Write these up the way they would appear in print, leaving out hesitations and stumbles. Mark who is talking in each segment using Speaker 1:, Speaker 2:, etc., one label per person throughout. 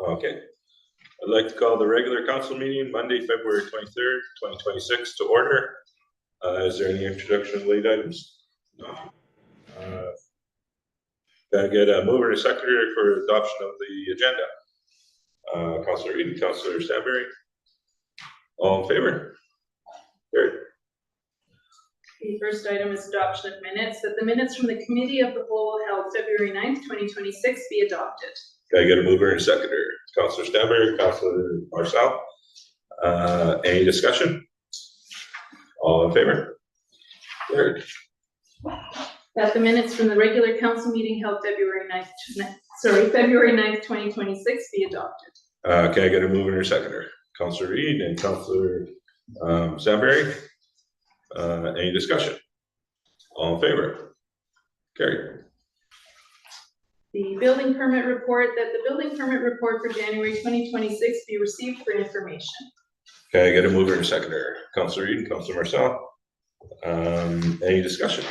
Speaker 1: Okay. I'd like to call the regular council meeting Monday, February 23rd, 2026 to order. Is there any introduction of late items? No. Gotta get a mover and a secretary for adoption of the agenda. Councilor Reid, Councilor Stanberry. All in favor? Carried.
Speaker 2: The first item is adoption of minutes, that the minutes from the Committee of the Whole held February 9th, 2026 be adopted.
Speaker 1: Can I get a mover and a seconder? Councilor Stanberry, Councilor Marcel. Any discussion? All in favor? Carried.
Speaker 2: That the minutes from the regular council meeting held February 9th, 2026 be adopted.
Speaker 1: Can I get a mover and a seconder? Councilor Reid and Councilor Stanberry. Any discussion? All in favor? Carried.
Speaker 2: The building permit report, that the building permit report for January 2026 be received for information.
Speaker 1: Can I get a mover and a seconder? Councilor Reid and Councilor Marcel. Any discussion?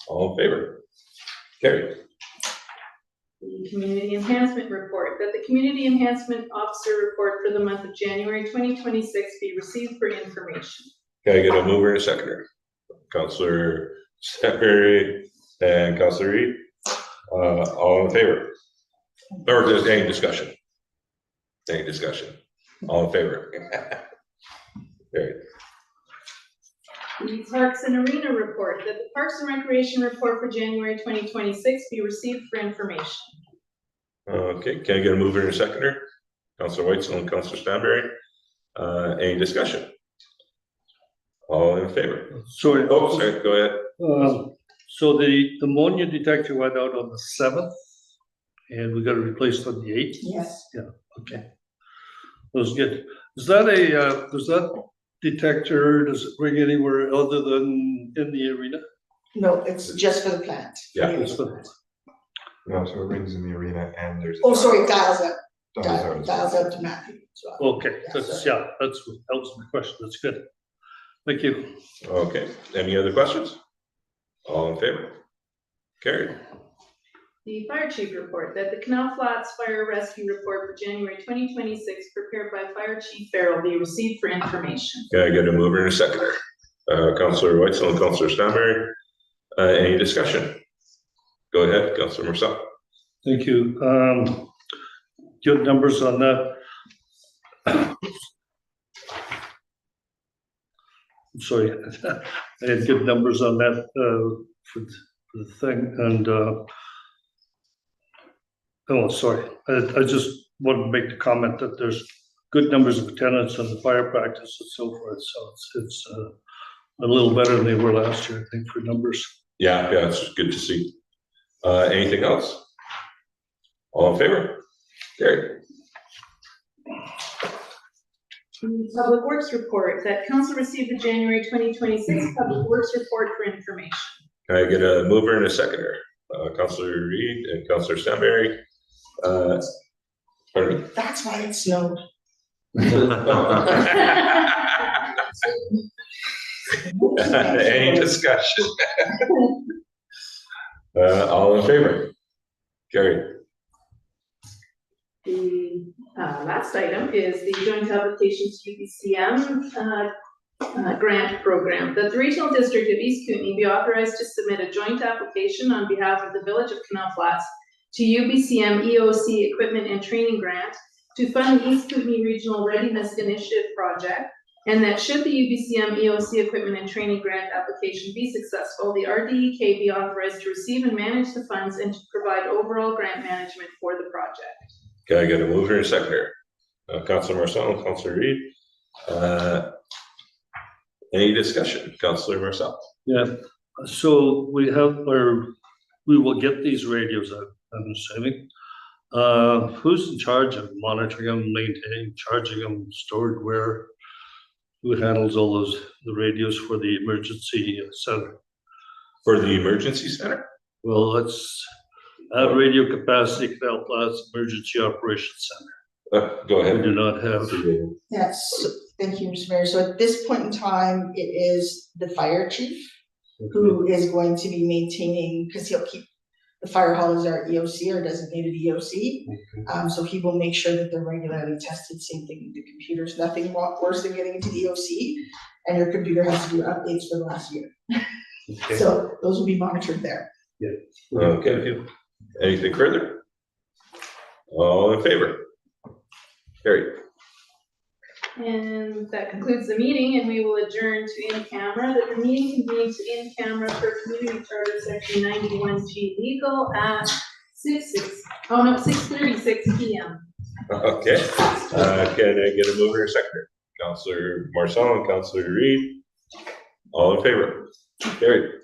Speaker 1: All in favor? Carried.
Speaker 2: The community enhancement report, that the community enhancement officer report for the month of January 2026 be received for information.
Speaker 1: Can I get a mover and a seconder? Councilor Stanberry and Councilor Reid. All in favor? Or is there any discussion? Any discussion? All in favor? Carried.
Speaker 2: The Parks and Arena report, that the Parks and Recreation report for January 2026 be received for information.
Speaker 1: Okay, can I get a mover and a seconder? Councilor Whitesell and Councilor Stanberry. Any discussion? All in favor?
Speaker 3: Sorry.
Speaker 1: Oh, sorry, go ahead.
Speaker 3: So the ammonia detector went out on the 7th, and we got it replaced on the 8th.
Speaker 4: Yes.
Speaker 3: Yeah. Okay. That was good. Is that does that detector, does it ring anywhere other than in the arena?
Speaker 4: No, it's just for the plant.
Speaker 1: Yeah.
Speaker 3: It's for-
Speaker 5: No, so it rings in the arena and there's.
Speaker 4: Oh, sorry, dials up,
Speaker 5: Dials out.
Speaker 4: dials up to Matthew as well.
Speaker 3: Okay, that's what helps my question. That's good. Thank you.
Speaker 1: Okay, any other questions? All in favor? Carried.
Speaker 2: The fire chief report, that the Canal Flats Fire Rescue report for January 2026 prepared by Fire Chief Farrell be received for information.
Speaker 1: Can I get a mover and a seconder? Councilor Whitesell and Councilor Stanberry. Any discussion? Go ahead, Councilor Marcel.
Speaker 3: Thank you. Good numbers on that. I'm sorry, I had good numbers on that for the thing, and oh, sorry, I just wanted to make the comment that there's good numbers of attendance on the fire practice and so forth, so it's a little better than they were last year, I think, for numbers.
Speaker 1: Yeah, it's good to see. Anything else? All in favor? Carried.
Speaker 2: The Public Works report, that council received the January 2026 Public Works report for information.
Speaker 1: Can I get a mover and a seconder? Councilor Reid and Councilor Stanberry. Pardon me?
Speaker 4: That's why it snowed.
Speaker 1: Any discussion? All in favor? Carried.
Speaker 2: The last item is the joint application to UBCM grant program, that the regional district of East Kootenay be authorized to submit a joint application on behalf of the village of Canal Flats to UBCM EOC Equipment and Training Grant to fund East Kootenay Regional Readiness Initiative project, and that should the UBCM EOC Equipment and Training Grant application be successful, the RDEK be authorized to receive and manage the funds and to provide overall grant management for the project.
Speaker 1: Can I get a mover and a seconder? Councilor Marcel and Councilor Reid. Any discussion? Councilor Marcel.
Speaker 3: Yeah, so we will get these radios, I'm assuming. Who's in charge of monitoring them, maintaining, charging them, stored where? Who handles all the radios for the emergency center?
Speaker 1: For the emergency center?
Speaker 3: Well, let's add radio capacity, Canal Flats Emergency Operations Center.
Speaker 1: Go
Speaker 3: We
Speaker 1: ahead.
Speaker 3: do not have.
Speaker 4: Yes, thank you, Mr. Mayor. So at this point in time, it is the fire chief who is going to be maintaining, because he'll keep The fire hall is our EOC, our designated EOC. So he will make sure that they're regularly tested, same thing with the computers, nothing worse than getting into the EOC. And your computer has to do updates for the last year.
Speaker 3: Okay.
Speaker 4: So those will be monitored there.
Speaker 1: Okay. Anything further? All in favor? Carried.
Speaker 2: And that concludes the meeting, and we will adjourn to in-camera. The meeting convenes to in-camera per Community Charter Section 91G legal at 6:36 PM.
Speaker 1: Okay, can I get a mover or seconder? Counselor Marcel and Counselor Reed, all in favor? Carried.